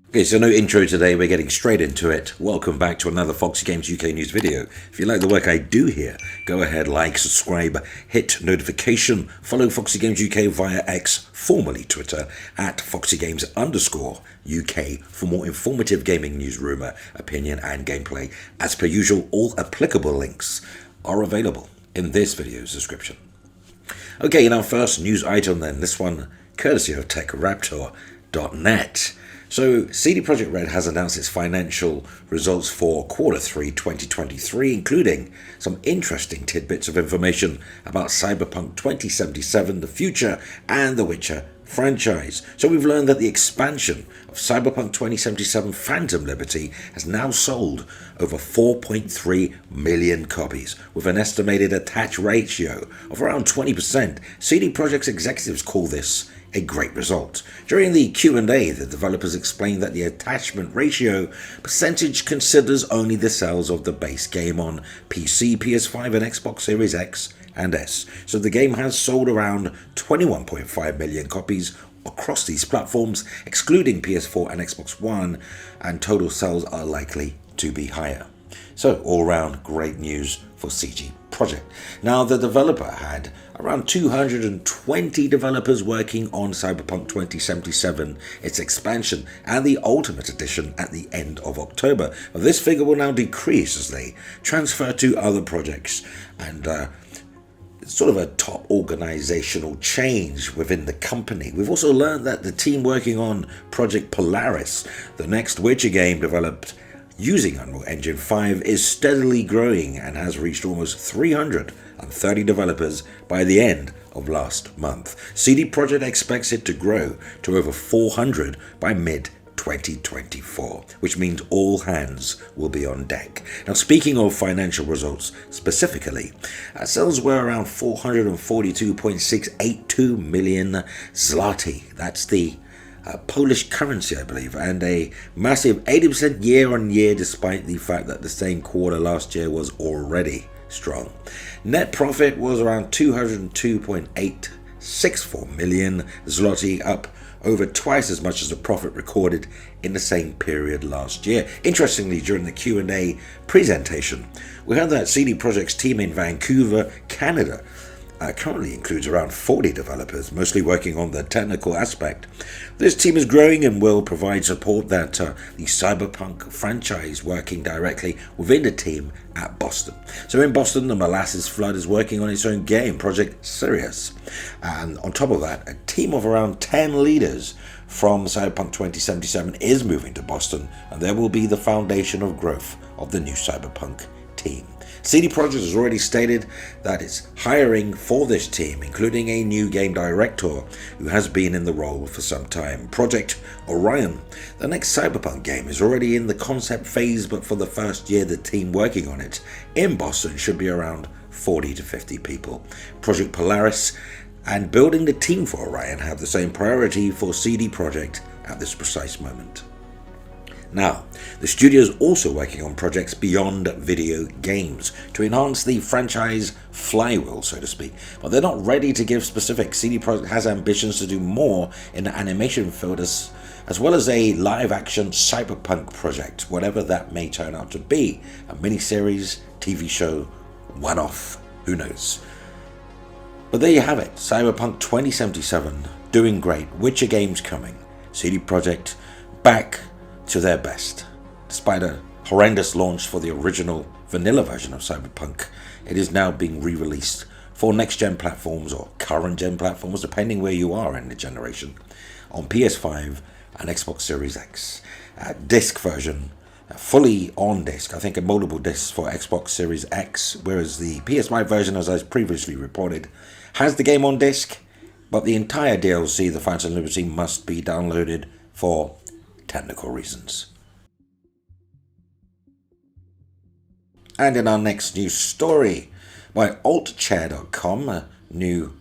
Okay, so no intro today, we're getting straight into it. Welcome back to another Foxy Games UK News video. If you like the work I do here, go ahead, like, subscribe, hit notification, follow Foxy Games UK via X, formerly Twitter, at @FoxyGames_UK for more informative gaming news, rumour, opinion and gameplay. As per usual, all applicable links are available in this video's description. Okay, in our first news item then, this one courtesy of TechRaptor.net. So, CD Projekt Red has announced its financial results for Q3 2023, including some interesting tidbits of information about Cyberpunk 2077, the future, and the Witcher franchise. So we've learned that the expansion of Cyberpunk 2077 Phantom Liberty has now sold over 4.3 million copies, with an estimated attach ratio of around 20%. CD Projekt's executives call this a great result. During the Q&A, the developers explained that the attachment ratio percentage considers only the sales of the base game on PC, PS5 and Xbox Series X and S. So the game has sold around 21.5 million copies across these platforms, excluding PS4 and Xbox One, and total sales are likely to be higher. So all round great news for CD Projekt. Now the developer had around 220 developers working on Cyberpunk 2077, its expansion and the Ultimate Edition at the end of October. Now, this figure will now decrease as they transfer to other projects, and sort of a top organizational change within the company. We've also learned that the team working on Project Polaris, the next Witcher game developed using Unreal Engine 5, is steadily growing and has reached almost 330 developers by the end of last month. CD Projekt expects it to grow to over 400 by mid-2024, which means all hands will be on deck. Now, speaking of financial results specifically, sales were around 442.682 million zloty. That's the Polish currency, I believe, and a massive 80% year-on-year, despite the fact that the same quarter last year was already strong. Net profit was around 202.864 million zloty, up over twice as much as the profit recorded in the same period last year. Interestingly, during the Q&A presentation, we heard that CD Projekt's team in Vancouver, Canada, currently includes around 40 developers, mostly working on the technical aspect. This team is growing and will provide support that the Cyberpunk franchise, working directly within the team at Boston. So in Boston, the Molasses Flood is working on its own game, Project Sirius. And on top of that, a team of around 10 leaders from Cyberpunk 2077 is moving to Boston, and there will be the foundation of growth of the new Cyberpunk team. CD Projekt has already stated that it's hiring for this team, including a new game director who has been in the role for some time. Project Orion, the next Cyberpunk game, is already in the concept phase, but for the first year, the team working on it in Boston should be around 40 to 50 people. Project Polaris and building the team for Orion have the same priority for CD Projekt at this precise moment. Now, the studio is also working on projects beyond video games to enhance the franchise flywheel, so to speak, but they're not ready to give specifics. CD Projekt has ambitions to do more in the animation field, as well as a live-action cyberpunk project, whatever that may turn out to be. A miniseries, TV show, one-off, who knows. But there you have it, Cyberpunk 2077, doing great, Witcher games coming, CD Projekt back to their best. Despite a horrendous launch for the original vanilla version of Cyberpunk, it is now being re-released for next-gen platforms or current-gen platforms, depending where you are in the generation, on PS5 and Xbox Series X. Disc version, fully on disc, I think, a multiple discs for Xbox Series X, whereas the PS5 version, as I previously reported, has the game on disc, but the entire DLC, the Phantom Liberty, must be downloaded for technical reasons. And in our next news story, by altchair.com, a new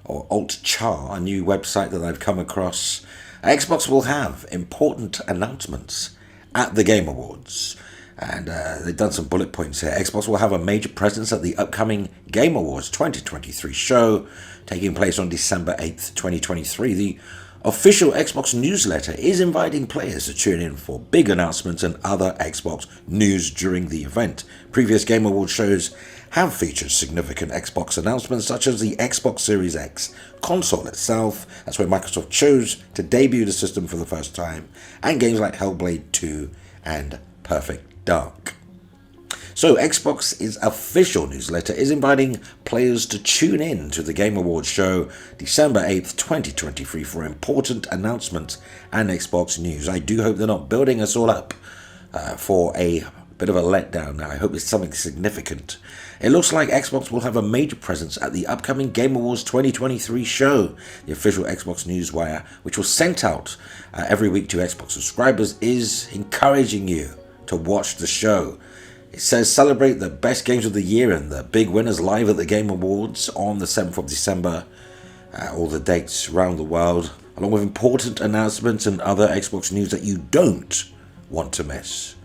website that I've come across, Xbox will have important announcements at the Game Awards. And they've done some bullet points here. Xbox will have a major presence at the upcoming Game Awards 2023 show, taking place on December 8th, 2023. The official Xbox newsletter is inviting players to tune in for big announcements and other Xbox news during the event. Previous Game Awards shows have featured significant Xbox announcements such as the Xbox Series X console itself, that's where Microsoft chose to debut the system for the first time, and games like Hellblade 2 and Perfect Dark. So Xbox's official newsletter is inviting players to tune in to the Game Awards show December 8th, 2023 for important announcements and Xbox news. I do hope they're not building us all up for a bit of a letdown now. I hope it's something significant. It looks like Xbox will have a major presence at the upcoming Game Awards 2023 show. The official Xbox Newswire, which was sent out every week to Xbox subscribers, is encouraging you to watch the show. It says celebrate the best games of the year and the big winners live at the Game Awards on the 7th of December. All the dates around the world, along with important announcements and other Xbox news that you don't want to miss.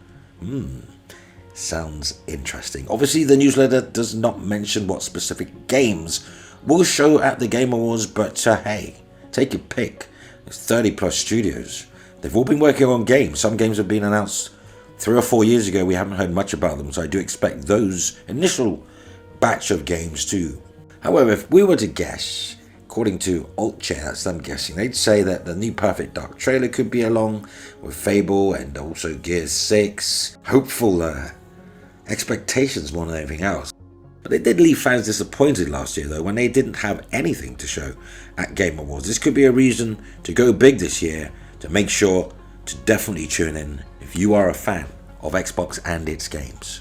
Sounds interesting. Obviously, the newsletter does not mention what specific games will show at the Game Awards, but hey, take your pick. There's 30 plus studios. They've all been working on games. Some games have been announced 3 or 4 years ago. We haven't heard much about them, so I do expect those initial batch of games too. However, if we were to guess, according to AltChair, that's them guessing, they'd say that the new Perfect Dark trailer could be along with Fable and also Gears 6. Hopeful expectations more than anything else. But they did leave fans disappointed last year though when they didn't have anything to show at Game Awards. This could be a reason to go big this year, to make sure to definitely tune in if you are a fan of Xbox and its games.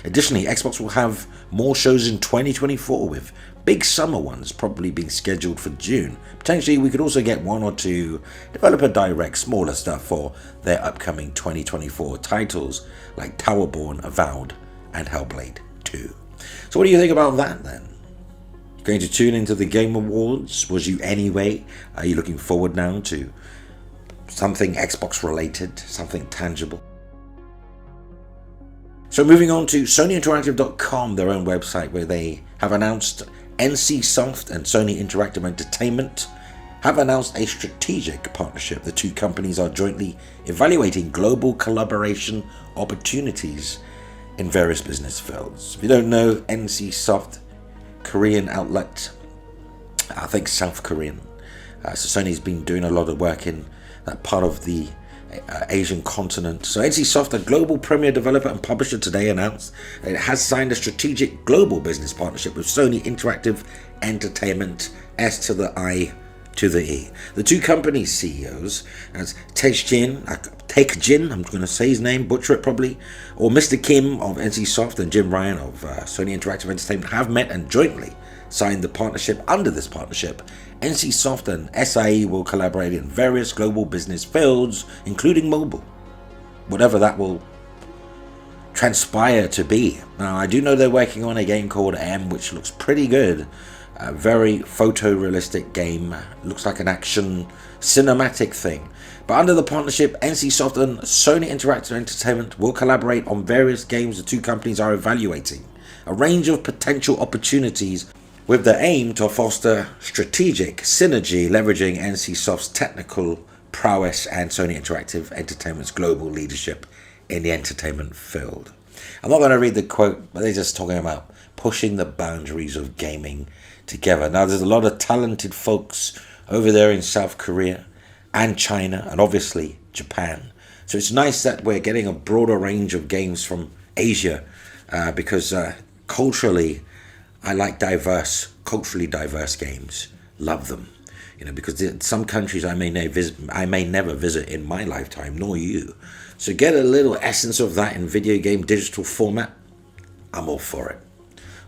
Additionally, Xbox will have more shows in 2024 with big summer ones probably being scheduled for June. Potentially we could also get 1 or 2 developer direct smaller stuff for their upcoming 2024 titles like Towerborn, Avowed and Hellblade 2. So what do you think about that then? Going to tune into the Game Awards? Was you anyway? Are you looking forward now to something Xbox related, something tangible? So moving on to SonyInteractive.com, their own website, where they have announced NCSoft and Sony Interactive Entertainment have announced a strategic partnership. The two companies are jointly evaluating global collaboration opportunities in various business fields. If you don't know, NCSoft, Korean outlet, I think South Korean. So Sony's been doing a lot of work in that part of the Asian continent. So NCSoft, a global premier developer and publisher, today announced that it has signed a strategic global business partnership with Sony Interactive Entertainment, S to the I to the E. The two companies' CEOs, as Taekjin, I'm going to say his name, butcher it probably, or Mr. Kim of NCSoft and Jim Ryan of Sony Interactive Entertainment, have met and jointly signed the partnership. Under this partnership, NCSoft and SIE will collaborate in various global business fields, including mobile, whatever that will transpire to be. Now, I do know they're working on a game called M, which looks pretty good. A very photorealistic game. Looks like an action cinematic thing. But under the partnership, NCSoft and Sony Interactive Entertainment will collaborate on various games the two companies are evaluating. A range of potential opportunities with the aim to foster strategic synergy, leveraging NCSoft's technical prowess and Sony Interactive Entertainment's global leadership in the entertainment field. I'm not going to read the quote, but they're just talking about pushing the boundaries of gaming together. Now, there's a lot of talented folks over there in South Korea and China and obviously Japan. So it's nice that we're getting a broader range of games from Asia because culturally, I like culturally diverse games. Love them. Because some countries I may never visit in my lifetime, nor you. So get a little essence of that in video game digital format. I'm all for it.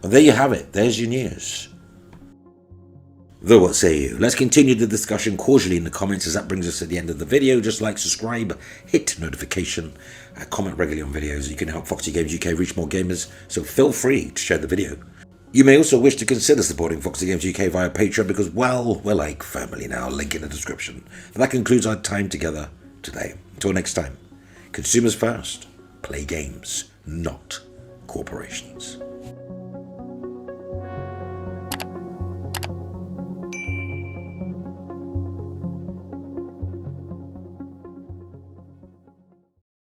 Well, there you have it. There's your news. Though, what say you? Let's continue the discussion cordially in the comments, as that brings us to the end of the video. Just like, subscribe, hit notification, comment regularly on videos. You can help Foxy Games UK reach more gamers, so feel free to share the video. You may also wish to consider supporting Foxy Games UK via Patreon because, well, we're like family now. Link in the description. And that concludes our time together today. Until next time, consumers first, play games, not corporations.